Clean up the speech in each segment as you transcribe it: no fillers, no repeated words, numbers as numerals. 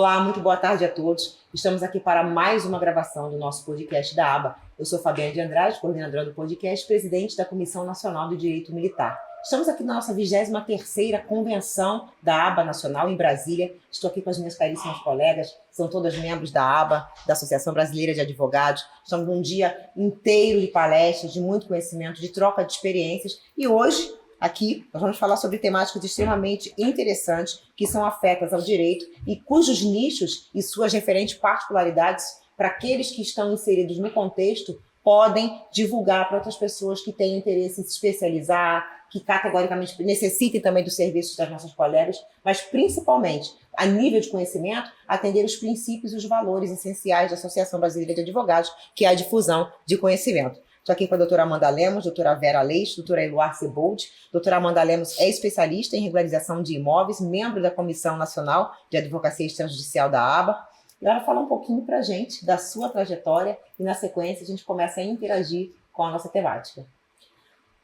Olá, muito boa tarde a todos. Estamos aqui para mais uma gravação do nosso podcast da ABA. Eu sou Fabiana de Andrade, coordenadora do podcast, presidente da Comissão Nacional do Direito Militar. Estamos aqui na nossa 23ª convenção da ABA Nacional em Brasília. Estou aqui com as minhas caríssimas colegas, são todas membros da ABA, da Associação Brasileira de Advogados. Estamos num dia inteiro de palestras, de muito conhecimento, de troca de experiências. E hoje, aqui, nós vamos falar sobre temáticas extremamente interessantes que são afetas ao direito e cujos nichos e suas referentes particularidades para aqueles que estão inseridos no contexto podem divulgar para outras pessoas que têm interesse em se especializar, que categoricamente necessitem também dos serviços das nossas colegas, mas principalmente, a nível de conhecimento, atender os princípios e os valores essenciais da Associação Brasileira de Advogados, que é a difusão de conhecimento. Estou aqui com a doutora Amanda Lemos, doutora Vera Leite, doutora Eluar Sebold. Doutora Amanda Lemos é especialista em regularização de imóveis, membro da Comissão Nacional de Advocacia Extrajudicial da ABA. E ela vai falar um pouquinho para a gente da sua trajetória e, na sequência, a gente começa a interagir com a nossa temática.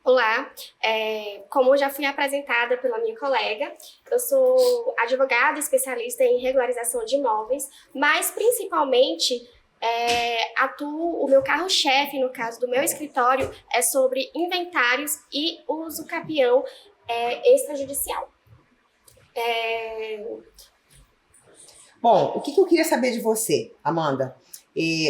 Olá, como eu já fui apresentada pela minha colega, eu sou advogada especialista em regularização de imóveis, mas principalmente o meu carro-chefe, no caso do meu escritório, é sobre inventários e uso capião extrajudicial. Bom, o que eu queria saber de você, Amanda?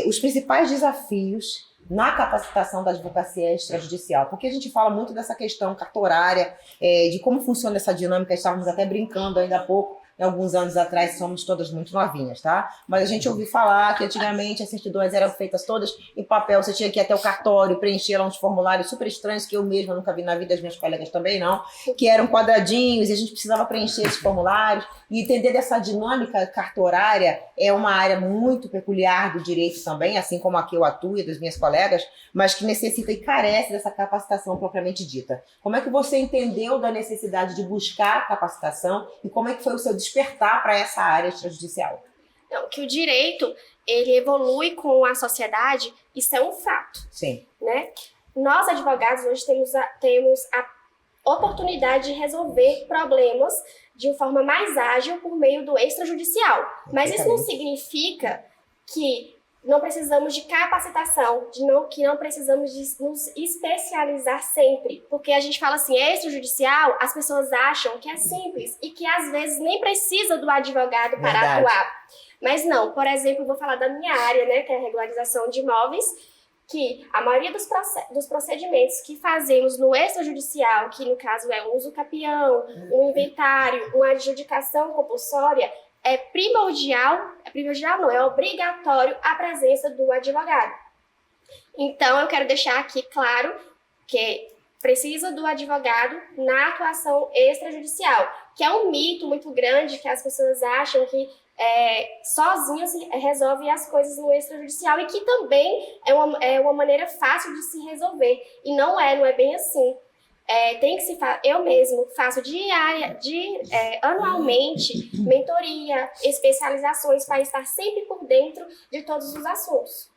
Os principais desafios na capacitação da advocacia extrajudicial, porque a gente fala muito dessa questão cartorária, de como funciona essa dinâmica, estávamos até brincando ainda há pouco, alguns anos atrás, somos todas muito novinhas, tá? Mas a gente ouviu falar que antigamente as certidões eram feitas todas em papel, você tinha que ir até o cartório, preencher lá uns formulários super estranhos, que eu mesma nunca vi na vida, as minhas colegas também não, que eram quadradinhos, e a gente precisava preencher esses formulários, e entender dessa dinâmica cartorária é uma área muito peculiar do direito também, assim como a que eu atuo e das minhas colegas, mas que necessita e carece dessa capacitação propriamente dita. Como é que você entendeu da necessidade de buscar capacitação e como é que foi o seu despertar para essa área extrajudicial? Não, que o direito, ele evolui com a sociedade, isso é um fato. Sim. Né? Nós, advogados, hoje temos a oportunidade de resolver problemas de uma forma mais ágil por meio do extrajudicial. Mas isso não significa que não precisamos de capacitação, que não precisamos de nos especializar sempre. Porque a gente fala assim, extrajudicial, as pessoas acham que é simples e que às vezes nem precisa do advogado para atuar. Mas não, por exemplo, eu vou falar da minha área, né, que é a regularização de imóveis, que a maioria dos procedimentos que fazemos no extrajudicial, que no caso é um uso capião, um inventário, uma adjudicação compulsória, é obrigatório a presença do advogado. Então, eu quero deixar aqui claro que precisa do advogado na atuação extrajudicial, que é um mito muito grande que as pessoas acham que sozinho se resolve as coisas no extrajudicial e que também é uma maneira fácil de se resolver. E não é bem assim. Eu mesmo faço anualmente mentoria, especializações para estar sempre por dentro de todos os assuntos.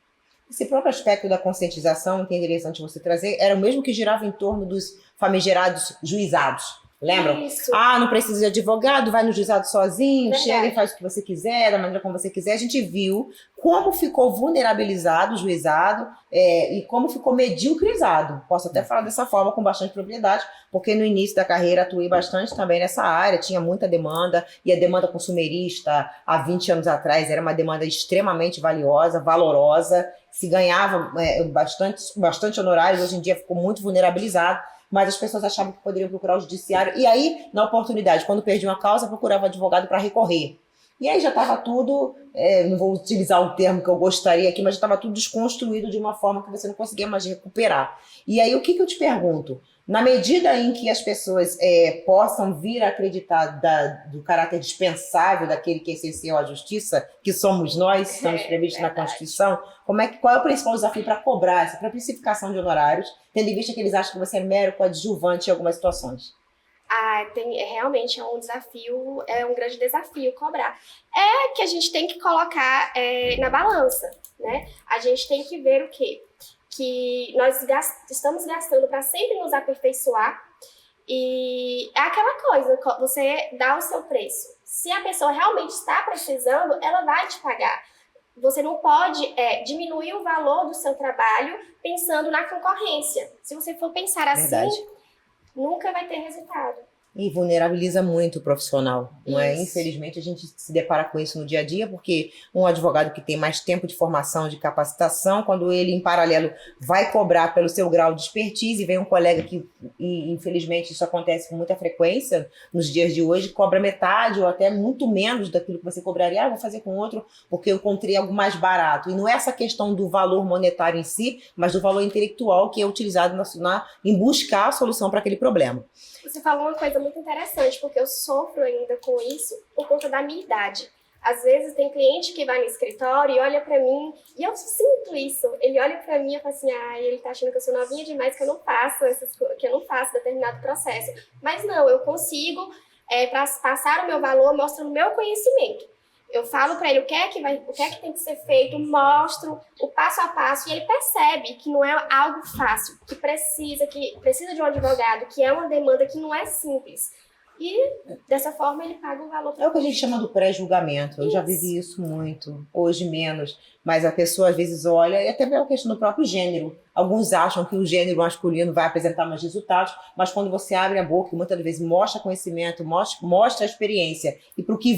Esse próprio aspecto da conscientização, que é interessante você trazer, era o mesmo que girava em torno dos famigerados juizados. Lembram? Isso. Não precisa de advogado, vai no juizado sozinho, Verdade. chega e faz o que você quiser, da maneira como você quiser. A gente viu como ficou vulnerabilizado o juizado e como ficou medíocrizado. Posso até falar dessa forma com bastante propriedade, porque no início da carreira atuei bastante também nessa área, tinha muita demanda, e a demanda consumerista há 20 anos atrás era uma demanda extremamente valiosa, valorosa, se ganhava bastante honorários, hoje em dia ficou muito vulnerabilizado, mas as pessoas achavam que poderiam procurar o judiciário, e aí, na oportunidade, quando perdiam a causa, procurava advogado para recorrer. E aí já estava tudo, não vou utilizar o termo que eu gostaria aqui, mas já estava tudo desconstruído de uma forma que você não conseguia mais recuperar. E aí, o que eu te pergunto? Na medida em que as pessoas possam vir a acreditar do caráter dispensável daquele que é essencial à justiça, que somos nós, estamos previstos na Constituição, qual é o principal desafio para cobrar essa precificação de honorários, tendo em vista que eles acham que você é mero coadjuvante em algumas situações? Realmente é um grande desafio cobrar. É que a gente tem que colocar na balança, né? A gente tem que ver o quê? Que nós estamos gastando para sempre nos aperfeiçoar, e é aquela coisa, você dá o seu preço. Se a pessoa realmente está precisando, ela vai te pagar. Você não pode diminuir o valor do seu trabalho pensando na concorrência. Se você for pensar assim, nunca vai ter resultado. E vulnerabiliza muito o profissional, não é? Isso. Infelizmente, a gente se depara com isso no dia a dia, porque um advogado que tem mais tempo de formação, de capacitação, quando ele, em paralelo, vai cobrar pelo seu grau de expertise, e vem um colega que, e infelizmente isso acontece com muita frequência nos dias de hoje, cobra metade ou até muito menos daquilo que você cobraria, vou fazer com outro porque eu encontrei algo mais barato. E não é essa questão do valor monetário em si, mas do valor intelectual que é utilizado em buscar a solução para aquele problema. Você falou uma coisa muito interessante, porque eu sofro ainda com isso por conta da minha idade. Às vezes tem cliente que vai no escritório e olha pra mim, e eu sinto isso. Ele olha pra mim e fala assim, ele tá achando que eu sou novinha demais, que eu não faço que eu não faço determinado processo. Mas não, eu consigo passar o meu valor mostrando o meu conhecimento. Eu falo para ele o que é que tem que ser feito, mostro o passo a passo e ele percebe que não é algo fácil, que precisa de um advogado, que é uma demanda que não é simples. E dessa forma ele paga o valor. É o que a gente chama do pré-julgamento. Eu já vivi isso muito, hoje menos. Mas a pessoa às vezes olha, e até pela questão do próprio gênero. Alguns acham que o gênero masculino vai apresentar mais resultados, mas quando você abre a boca e muitas vezes mostra conhecimento, mostra a experiência e para o que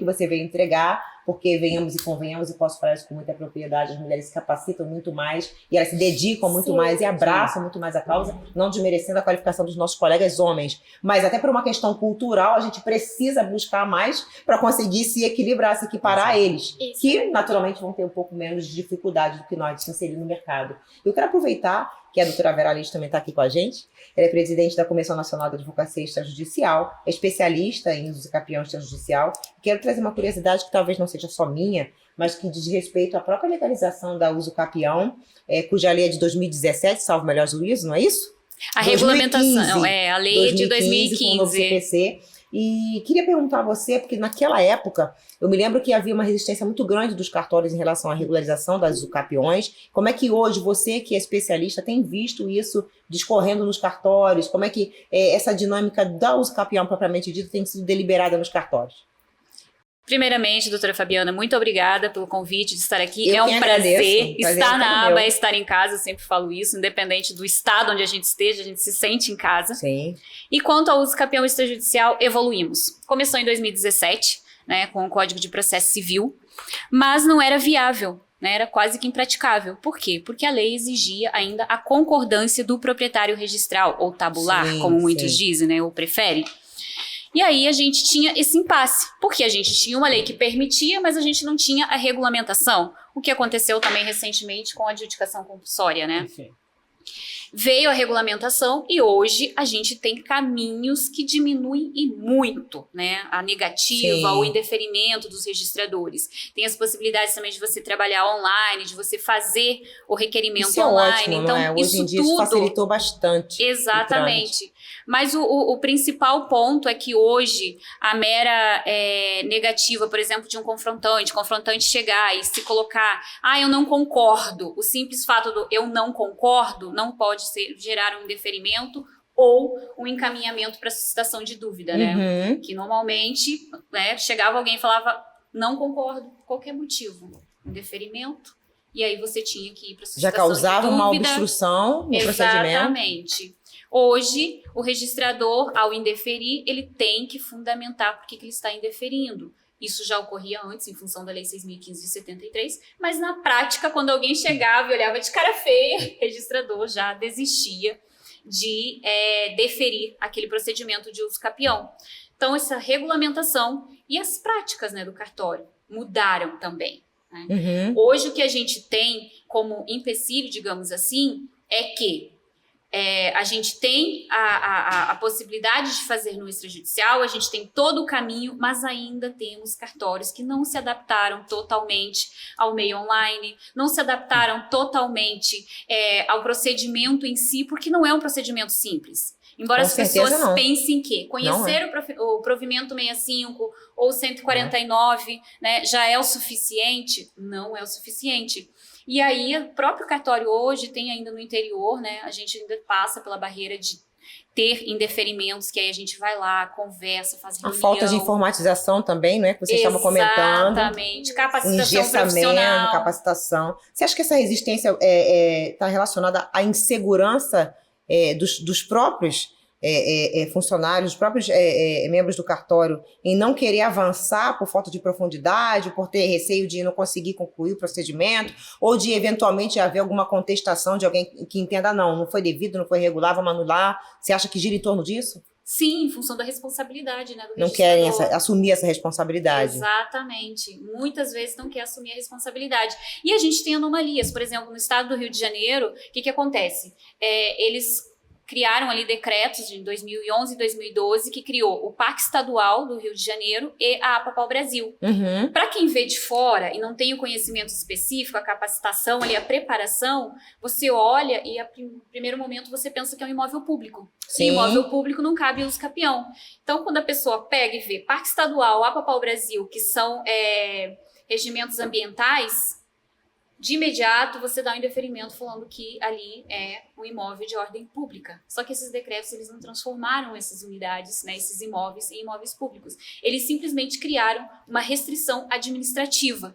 você veio entregar, porque venhamos e convenhamos, e posso falar isso com muita propriedade, as mulheres se capacitam muito mais e elas se dedicam muito mais e abraçam muito mais a causa, não desmerecendo a qualificação dos nossos colegas homens, mas até por uma questão cultural, a gente precisa buscar mais para conseguir se equilibrar, se equiparar a eles, que naturalmente vão ter um pouco menos de dificuldade do que nós de se inserir no mercado. Eu quero aproveitar que a doutora Vera Liz também está aqui com a gente. Ela é presidente da Comissão Nacional de Advocacia Extrajudicial, é especialista em uso capião extrajudicial. Quero trazer uma curiosidade que talvez não seja só minha, mas que diz respeito à própria legalização da uso capião, cuja lei é de 2017, salvo melhor juízo, não é isso? A regulamentação, a lei é de 2015. Com o novo CPC. E queria perguntar a você, porque naquela época, eu me lembro que havia uma resistência muito grande dos cartórios em relação à regularização das usucapiões. Como é que hoje, você que é especialista, tem visto isso discorrendo nos cartórios? Como é que essa dinâmica da usucapião propriamente dita tem sido deliberada nos cartórios? Primeiramente, doutora Fabiana, muito obrigada pelo convite de estar aqui. Eu é um prazer estar na aba, meu. estar em casa, eu sempre falo isso, independente do estado onde a gente esteja, a gente se sente em casa. Sim. E quanto ao uso capião extrajudicial, evoluímos. Começou em 2017, né, com o Código de Processo Civil, mas não era viável, né, era quase que impraticável. Por quê? Porque a lei exigia ainda a concordância do proprietário registral, ou tabular, como muitos dizem, né, ou preferem. E aí a gente tinha esse impasse, porque a gente tinha uma lei que permitia, mas a gente não tinha a regulamentação, o que aconteceu também recentemente com a adjudicação compulsória, né? Enfim. Veio a regulamentação e hoje a gente tem caminhos que diminuem e muito, né? A negativa, o indeferimento dos registradores. Tem as possibilidades também de você trabalhar online, de você fazer o requerimento isso online. Ótimo, então, não é? Hoje em dia tudo isso facilitou bastante. Exatamente. Mas o principal ponto é que hoje a mera negativa, por exemplo, de um confrontante chegar e se colocar, eu não concordo. O simples fato do eu não concordo não pode gerar um indeferimento ou um encaminhamento para suscitação de dúvida, né? Que normalmente, né, chegava alguém e falava, não concordo por qualquer motivo. Indeferimento, e aí você tinha que ir para suscitação de dúvida. Já causava uma obstrução no procedimento. Exatamente. Hoje, o registrador, ao indeferir, ele tem que fundamentar por que ele está indeferindo. Isso já ocorria antes, em função da Lei 6.015 de 73, mas na prática, quando alguém chegava e olhava de cara feia, o registrador já desistia de deferir aquele procedimento de uso capião. Então, essa regulamentação e as práticas, né, do cartório mudaram também. Né? Hoje, o que a gente tem como empecilho, digamos assim, é que a gente tem a possibilidade de fazer no extrajudicial, a gente tem todo o caminho, mas ainda temos cartórios que não se adaptaram totalmente ao meio online, não se adaptaram totalmente ao procedimento em si, porque não é um procedimento simples. Embora as pessoas pensem que conhecer o provimento 65 ou 149 né, já é o suficiente, não é o suficiente. E aí, o próprio cartório hoje tem ainda no interior, né? A gente ainda passa pela barreira de ter indeferimentos, que aí a gente vai lá, conversa, faz reunião. A falta de informatização também, não é? Que você estava comentando. Exatamente. Capacitação Engessamento, profissional. capacitação. Você acha que essa resistência está relacionada à insegurança dos próprios funcionários, dos próprios membros do cartório, em não querer avançar por falta de profundidade, por ter receio de não conseguir concluir o procedimento, ou de eventualmente haver alguma contestação de alguém que entenda, não foi devido, não foi regular, vamos anular? Você acha que gira em torno disso? Sim, em função da responsabilidade, né, do Não querem registrador. assumir essa responsabilidade. Exatamente. Muitas vezes não quer assumir a responsabilidade. E a gente tem anomalias. Por exemplo, no estado do Rio de Janeiro, o que acontece? Eles criaram ali decretos de 2011 e 2012 que criou o Parque Estadual do Rio de Janeiro e a APA Brasil. Uhum. Para quem vê de fora e não tem o conhecimento específico, a capacitação ali, a preparação, você olha e no primeiro momento você pensa que é um imóvel público. Sim. E imóvel público não cabe uso capião. Então, quando a pessoa pega e vê Parque Estadual, APA Brasil, que são regimentos ambientais, de imediato você dá um indeferimento falando que ali é um imóvel de ordem pública. Só que esses decretos, eles não transformaram essas unidades, né, esses imóveis, em imóveis públicos. Eles simplesmente criaram uma restrição administrativa.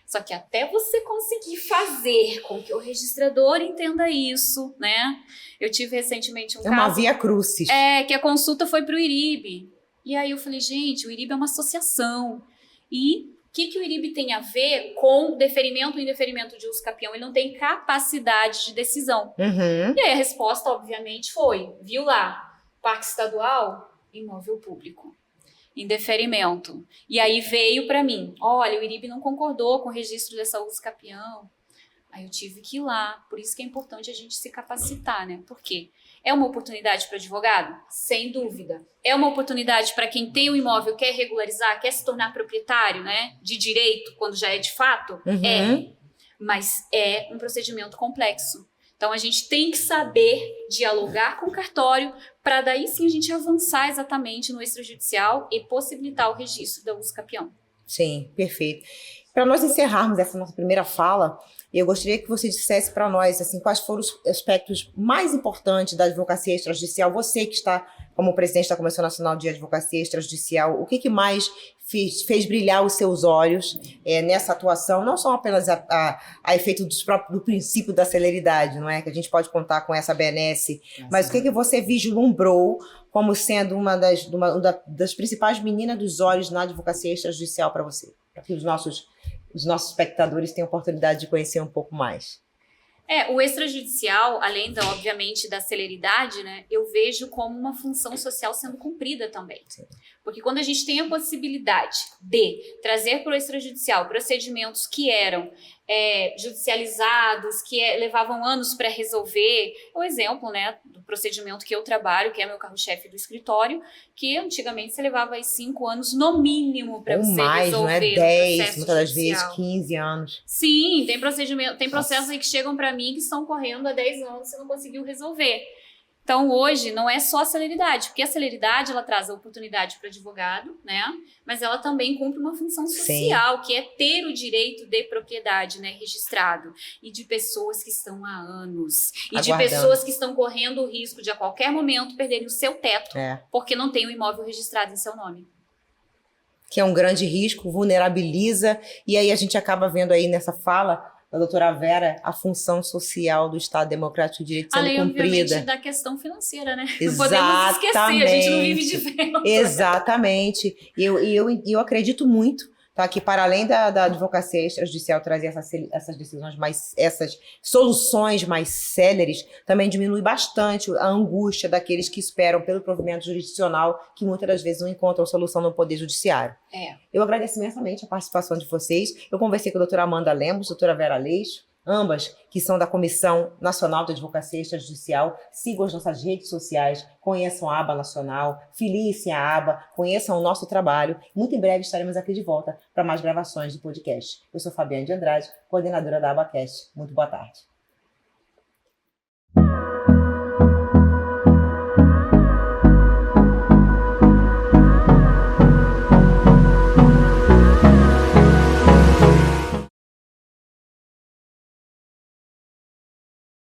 Só que até você conseguir fazer com que o registrador entenda isso, né? Eu tive recentemente um caso... uma via crucis. Que a consulta foi para o IRIB. E aí eu falei, gente, o IRIB é uma associação. E o que o IRIB tem a ver com deferimento ou indeferimento de uso capião? Ele não tem capacidade de decisão. Uhum. E aí a resposta, obviamente, foi, viu lá, Parque Estadual, imóvel público. Indeferimento. E aí veio para mim, olha, o IRIB não concordou com o registro dessa uso capião. Aí eu tive que ir lá. Por isso que é importante a gente se capacitar, né? Por quê? É uma oportunidade para advogado? Sem dúvida. É uma oportunidade para quem tem um imóvel, quer regularizar, quer se tornar proprietário, né? De direito, quando já é de fato? Uhum. É. Mas é um procedimento complexo. Então, a gente tem que saber dialogar com o cartório para daí sim a gente avançar exatamente no extrajudicial e possibilitar o registro da uso capião. Sim, perfeito. Para nós encerrarmos essa nossa primeira fala, eu gostaria que você dissesse para nós assim, quais foram os aspectos mais importantes da advocacia extrajudicial. Você que está como presidente da Comissão Nacional de Advocacia Extrajudicial, o que mais fez brilhar os seus olhos nessa atuação, não só apenas a efeito do princípio da celeridade, não é? Que a gente pode contar com essa benesse, mas o que você vislumbrou como sendo uma das principais meninas dos olhos na advocacia extrajudicial para você? Para que os nossos espectadores tenham oportunidade de conhecer um pouco mais. O extrajudicial, além, obviamente, da celeridade, né, eu vejo como uma função social sendo cumprida também. Sim. Porque quando a gente tem a possibilidade de trazer para o extrajudicial procedimentos que eram judicializados, que levavam anos para resolver, o exemplo, né, do procedimento que eu trabalho, que é meu carro-chefe do escritório, que antigamente você levava aí 5 anos no mínimo para você mais, resolver. Não é 10, muitas das vezes 15 anos. Sim, tem processos aí que chegam para mim que estão correndo há 10 anos e você não conseguiu resolver. Então, hoje, não é só a celeridade, porque a celeridade, ela traz a oportunidade para o advogado, né? Mas ela também cumpre uma função social, que é ter o direito de propriedade, né, registrado. E de pessoas que estão há anos. E de pessoas que estão correndo o risco de, a qualquer momento, perderem o seu teto, porque não tem o imóvel registrado em seu nome. Que é um grande risco, vulnerabiliza, e aí a gente acaba vendo aí nessa fala da doutora Vera, a função social do Estado Democrático de Direito sendo cumprida. Além, obviamente, da questão financeira, né? Não podemos esquecer, a gente não vive de vento. Exatamente. E eu acredito muito, tá, que para além da advocacia extrajudicial trazer essas decisões essas soluções mais céleres, também diminui bastante a angústia daqueles que esperam pelo provimento jurisdicional, que muitas das vezes não encontram solução no Poder Judiciário. Eu agradeço imensamente a participação de vocês. Eu conversei com a doutora Amanda Lemos, doutora Vera Aleixo, ambas que são da Comissão Nacional de Advocacia Extrajudicial. Sigam as nossas redes sociais, conheçam a aba nacional, filiem-se à aba, conheçam o nosso trabalho. Muito em breve estaremos aqui de volta para mais gravações do podcast. Eu sou Fabiane de Andrade, coordenadora da AbaCast. Muito boa tarde.